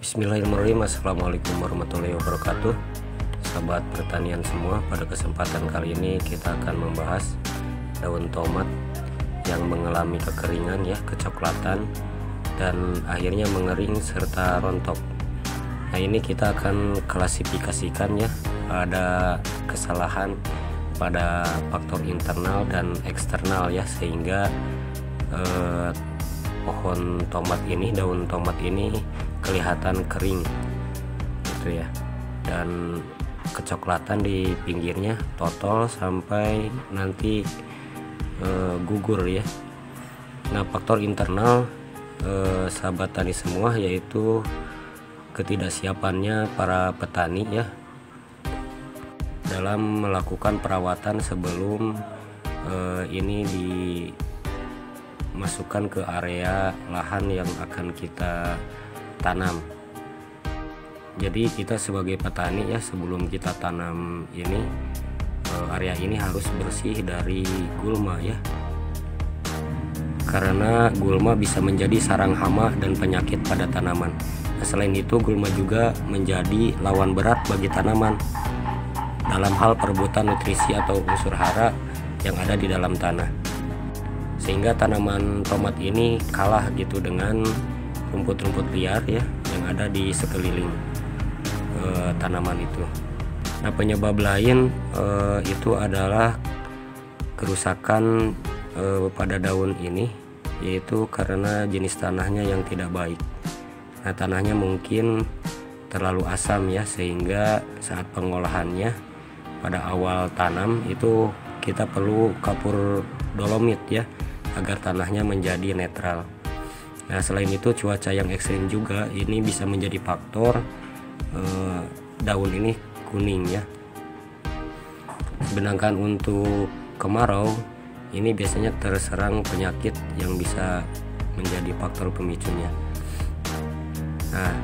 Bismillahirrahmanirrahim. Assalamualaikum warahmatullahi wabarakatuh. Sahabat pertanian semua, pada kesempatan kali ini kita akan membahas daun tomat yang mengalami kekeringan ya, kecoklatan dan akhirnya mengering serta rontok. Nah, ini kita akan klasifikasikan ya, ada kesalahan pada faktor internal dan eksternal ya, sehingga pohon tomat ini, daun tomat ini kelihatan kering gitu ya, dan kecoklatan di pinggirnya totol sampai nanti gugur ya. Nah, faktor internal sahabat tani semua, yaitu ketidaksiapannya para petani ya dalam melakukan perawatan sebelum ini dimasukkan ke area lahan yang akan kita tanam. Jadi kita sebagai petani ya, sebelum kita tanam ini, area ini harus bersih dari gulma ya, karena gulma bisa menjadi sarang hama dan penyakit pada tanaman. Nah, selain itu gulma juga menjadi lawan berat bagi tanaman dalam hal perebutan nutrisi atau unsur hara yang ada di dalam tanah, sehingga tanaman tomat ini kalah gitu dengan rumput-rumput liar ya yang ada di sekeliling tanaman itu. Nah, penyebab lain itu adalah kerusakan pada daun ini, yaitu karena jenis tanahnya yang tidak baik. Nah, tanahnya mungkin terlalu asam ya, sehingga saat pengolahannya pada awal tanam itu kita perlu kapur dolomit ya, agar tanahnya menjadi netral. Nah, selain itu cuaca yang ekstrim juga ini bisa menjadi faktor daun ini kuning ya. Sedangkan untuk kemarau ini biasanya terserang penyakit yang bisa menjadi faktor pemicunya. Nah,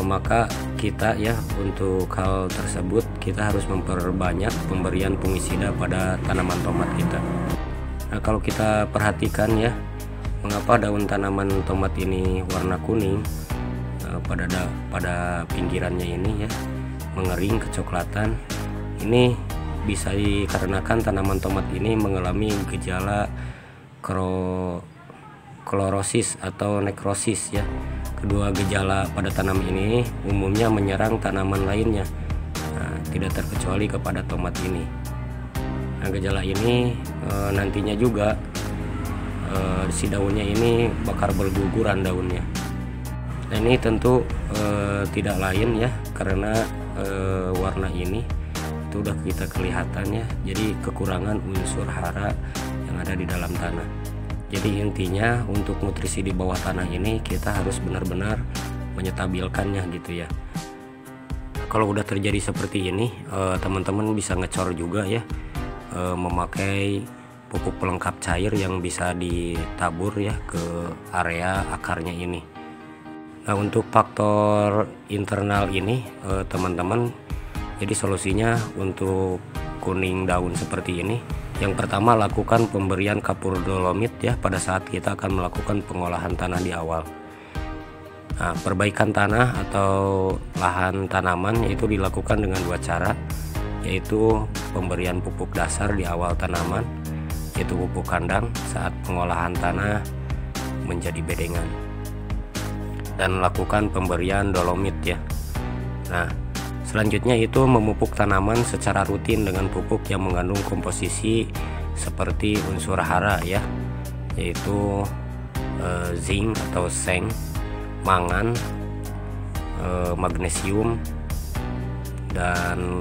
maka kita ya, untuk hal tersebut kita harus memperbanyak pemberian fungisida pada tanaman tomat kita. Nah, kalau kita perhatikan ya, mengapa daun tanaman tomat ini warna kuning pada pinggirannya ini ya, mengering kecoklatan. Ini bisa dikarenakan tanaman tomat ini mengalami gejala klorosis atau nekrosis ya. Kedua gejala pada tanaman ini umumnya menyerang tanaman lainnya, tidak terkecuali kepada tomat ini. Nah, gejala ini nantinya juga si daunnya ini bakal berguguran daunnya. Nah, ini tentu tidak lain ya, karena warna ini itu udah kita kelihatannya, jadi kekurangan unsur hara yang ada di dalam tanah. Jadi intinya untuk nutrisi di bawah tanah ini kita harus benar-benar menyetabilkannya gitu ya. Kalau udah terjadi seperti ini, teman-teman bisa ngecor juga ya, memakai pupuk pelengkap cair yang bisa ditabur ya ke area akarnya ini. Nah, untuk faktor internal ini teman-teman, jadi solusinya untuk kuning daun seperti ini, yang pertama lakukan pemberian kapur dolomit ya pada saat kita akan melakukan pengolahan tanah di awal. Nah, perbaikan tanah atau lahan tanaman itu dilakukan dengan dua cara, yaitu pemberian pupuk dasar di awal tanaman, yaitu pupuk kandang saat pengolahan tanah menjadi bedengan, dan lakukan pemberian dolomit ya. Nah, selanjutnya itu memupuk tanaman secara rutin dengan pupuk yang mengandung komposisi seperti unsur hara ya, yaitu zinc atau seng, mangan, magnesium, dan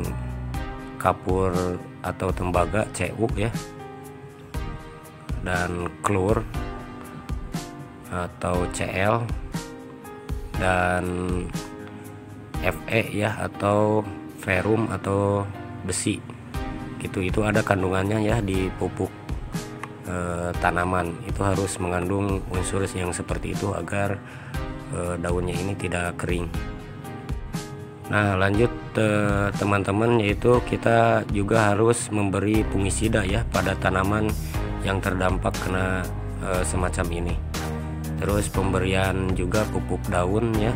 kapur atau tembaga Cu ya, dan klor atau Cl, dan Fe ya, atau ferum atau besi gitu. Itu ada kandungannya ya di pupuk tanaman. Itu harus mengandung unsur yang seperti itu agar daunnya ini tidak kering. Nah, lanjut teman-teman, yaitu kita juga harus memberi fungisida ya pada tanaman yang terdampak kena semacam ini. terus pemberian juga pupuk daun ya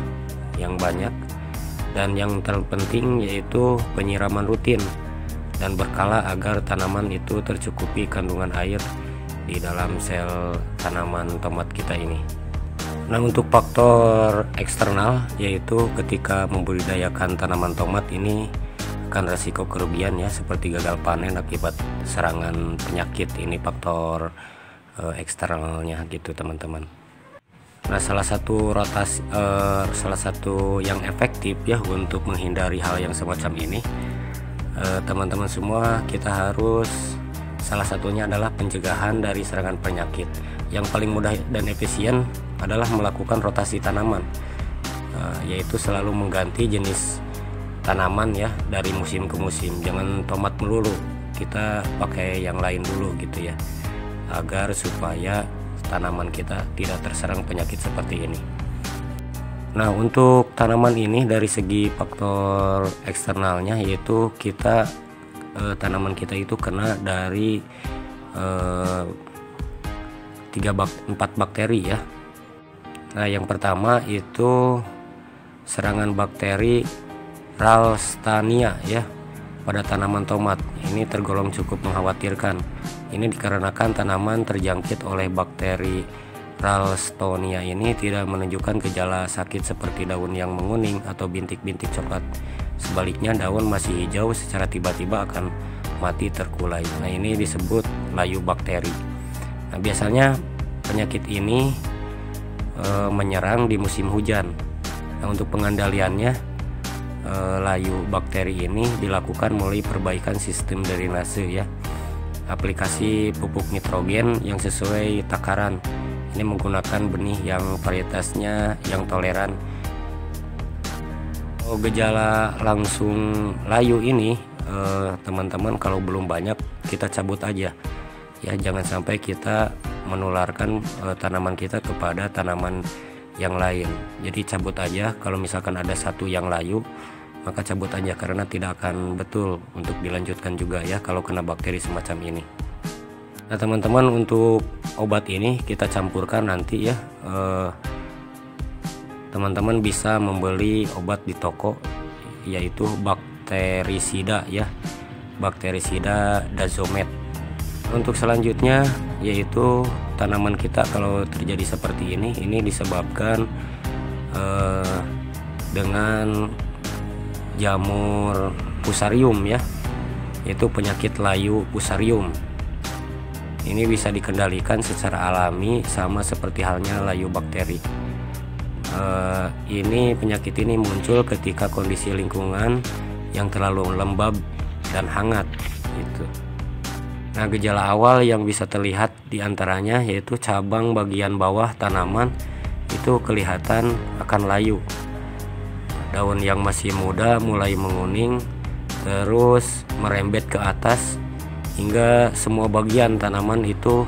yang banyak, dan yang terpenting yaitu penyiraman rutin dan berkala agar tanaman itu tercukupi kandungan air di dalam sel tanaman tomat kita ini. Nah, untuk faktor eksternal yaitu ketika membudidayakan tanaman tomat ini akan resiko kerugian ya, seperti gagal panen akibat serangan penyakit. Ini faktor eksternalnya gitu teman-teman. Nah, salah satu yang efektif ya untuk menghindari hal yang semacam ini, teman-teman semua, kita harus, salah satunya adalah pencegahan dari serangan penyakit. Yang paling mudah dan efisien adalah melakukan rotasi tanaman, yaitu selalu mengganti jenis tanaman ya dari musim ke musim. Jangan tomat melulu, kita pakai yang lain dulu gitu ya, agar supaya tanaman kita tidak terserang penyakit seperti ini. Nah, untuk tanaman ini dari segi faktor eksternalnya yaitu kita tanaman kita itu kena dari 4 bakteri ya. Nah, yang pertama itu serangan bakteri Ralstania ya pada tanaman tomat. Ini tergolong cukup mengkhawatirkan. Ini dikarenakan tanaman terjangkit oleh bakteri Ralstonia ini tidak menunjukkan gejala sakit seperti daun yang menguning atau bintik-bintik coklat. Sebaliknya, daun masih hijau secara tiba-tiba akan mati terkulai. Nah, ini disebut layu bakteri. Nah, biasanya penyakit ini menyerang di musim hujan. Nah, untuk pengendaliannya, layu bakteri ini dilakukan melalui perbaikan sistem drainase ya, aplikasi pupuk nitrogen yang sesuai takaran. Ini menggunakan benih yang varietasnya yang toleran. Gejala langsung layu ini teman-teman, kalau belum banyak kita cabut aja ya, jangan sampai kita menularkan tanaman kita kepada tanaman yang lain. Jadi cabut aja, kalau misalkan ada satu yang layu maka cabut aja, karena tidak akan betul untuk dilanjutkan juga ya kalau kena bakteri semacam ini. Nah, teman-teman, untuk obat ini kita campurkan nanti ya. Teman-teman bisa membeli obat di toko, yaitu bakterisida ya, bakterisida Dazomet. Untuk selanjutnya yaitu tanaman kita kalau terjadi seperti ini disebabkan dengan jamur fusarium ya, yaitu penyakit layu fusarium. Ini bisa dikendalikan secara alami sama seperti halnya layu bakteri. Ini penyakit ini muncul ketika kondisi lingkungan yang terlalu lembab dan hangat gitu. Nah, gejala awal yang bisa terlihat diantaranya yaitu cabang bagian bawah tanaman itu kelihatan akan layu. Daun yang masih muda mulai menguning, terus merembet ke atas hingga semua bagian tanaman itu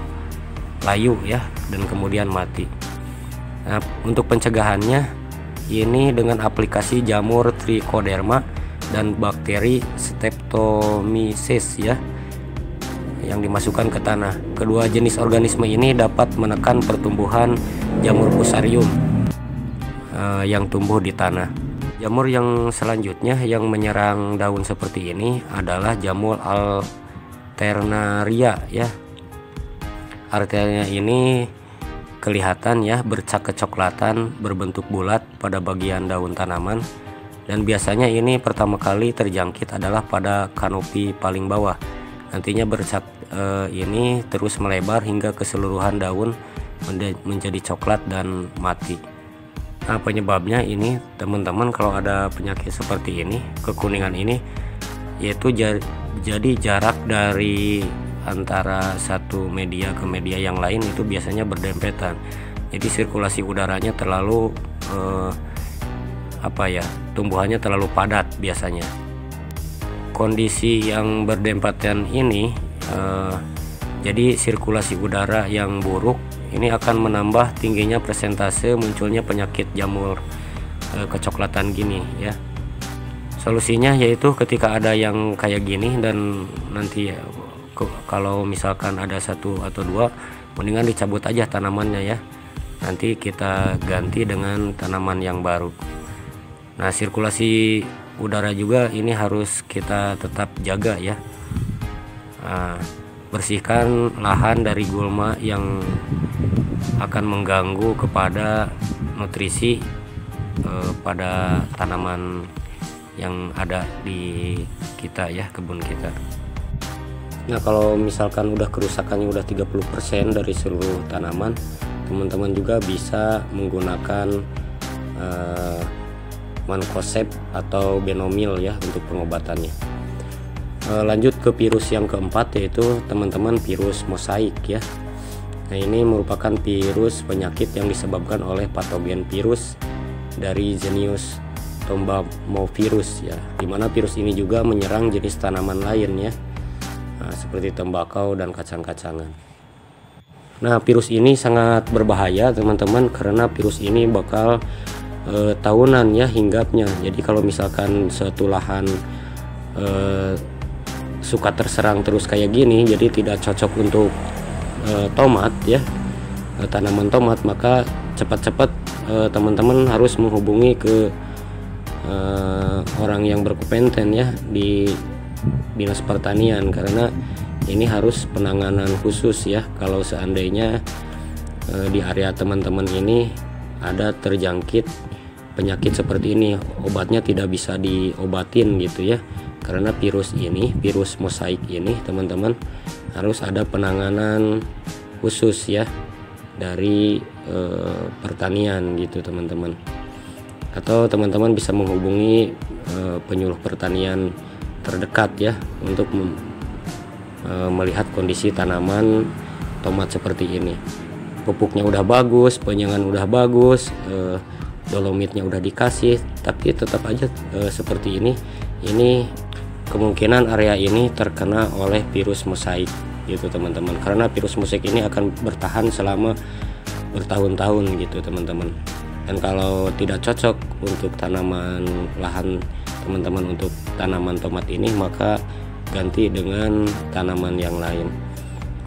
layu ya, dan kemudian mati. Nah, untuk pencegahannya ini dengan aplikasi jamur Trichoderma dan bakteri Streptomyces ya, yang dimasukkan ke tanah. Kedua jenis organisme ini dapat menekan pertumbuhan jamur fusarium yang tumbuh di tanah. Jamur yang selanjutnya yang menyerang daun seperti ini adalah jamur Alternaria ya. Alternaria ini kelihatan ya bercak kecoklatan, berbentuk bulat pada bagian daun tanaman, dan biasanya ini pertama kali terjangkit adalah pada kanopi paling bawah. Nantinya bercak ini terus melebar hingga keseluruhan daun menjadi coklat dan mati. Nah, penyebabnya ini teman-teman, kalau ada penyakit seperti ini, kekuningan ini, yaitu jadi jarak dari antara satu media ke media yang lain itu biasanya berdempetan. Jadi sirkulasi udaranya terlalu tumbuhannya terlalu padat biasanya. Kondisi yang berdempatan ini jadi sirkulasi udara yang buruk ini akan menambah tingginya persentase munculnya penyakit jamur kecoklatan gini ya. Solusinya yaitu ketika ada yang kayak gini dan nanti kalau misalkan ada satu atau dua, mendingan dicabut aja tanamannya ya, nanti kita ganti dengan tanaman yang baru. Nah, sirkulasi udara juga ini harus kita tetap jaga ya. Bersihkan lahan dari gulma yang akan mengganggu kepada nutrisi pada tanaman yang ada di kita ya, kebun kita. Nah, kalau misalkan udah kerusakannya udah 30% dari seluruh tanaman, teman-teman juga bisa menggunakan mancozeb atau benomil ya untuk pengobatannya. Lanjut ke virus yang keempat, yaitu teman-teman virus mosaik ya. Nah, ini merupakan virus penyakit yang disebabkan oleh patogen virus dari genus Tombamovirus ya, dimana virus ini juga menyerang jenis tanaman lain ya, seperti tembakau dan kacang-kacangan. Nah, virus ini sangat berbahaya teman-teman, karena virus ini bakal tahunan ya hinggapnya. Jadi kalau misalkan suatu lahan suka terserang terus kayak gini, jadi tidak cocok untuk tomat ya, tanaman tomat, maka cepat-cepat teman-teman harus menghubungi ke orang yang berkompeten ya di Dinas Pertanian, karena ini harus penanganan khusus ya. Kalau seandainya di area teman-teman ini ada terjangkit penyakit seperti ini, obatnya tidak bisa diobatin gitu ya, karena virus ini, virus mosaik ini teman-teman, harus ada penanganan khusus ya dari pertanian gitu teman-teman. Atau teman-teman bisa menghubungi penyuluh pertanian terdekat ya untuk melihat kondisi tanaman tomat seperti ini. Pupuknya udah bagus, penyengan udah bagus, dolomitnya udah dikasih, tapi tetap aja seperti ini kemungkinan area ini terkena oleh virus mosaik gitu teman-teman, karena virus mosaik ini akan bertahan selama bertahun-tahun gitu teman-teman. Dan kalau tidak cocok untuk tanaman lahan teman-teman untuk tanaman tomat ini, maka ganti dengan tanaman yang lain.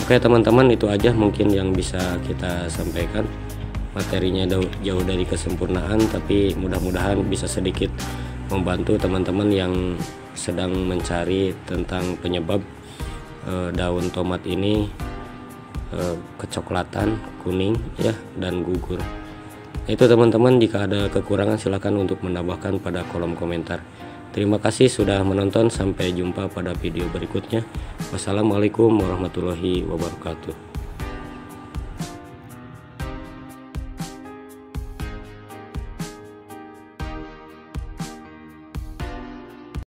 Oke teman-teman, itu aja mungkin yang bisa kita sampaikan. Materinya jauh dari kesempurnaan, tapi mudah-mudahan bisa sedikit membantu teman-teman yang sedang mencari tentang penyebab daun tomat ini kecoklatan, kuning ya, dan gugur. Itu teman-teman, jika ada kekurangan silakan untuk menambahkan pada kolom komentar. Terima kasih sudah menonton, sampai jumpa pada video berikutnya. Wassalamualaikum warahmatullahi wabarakatuh.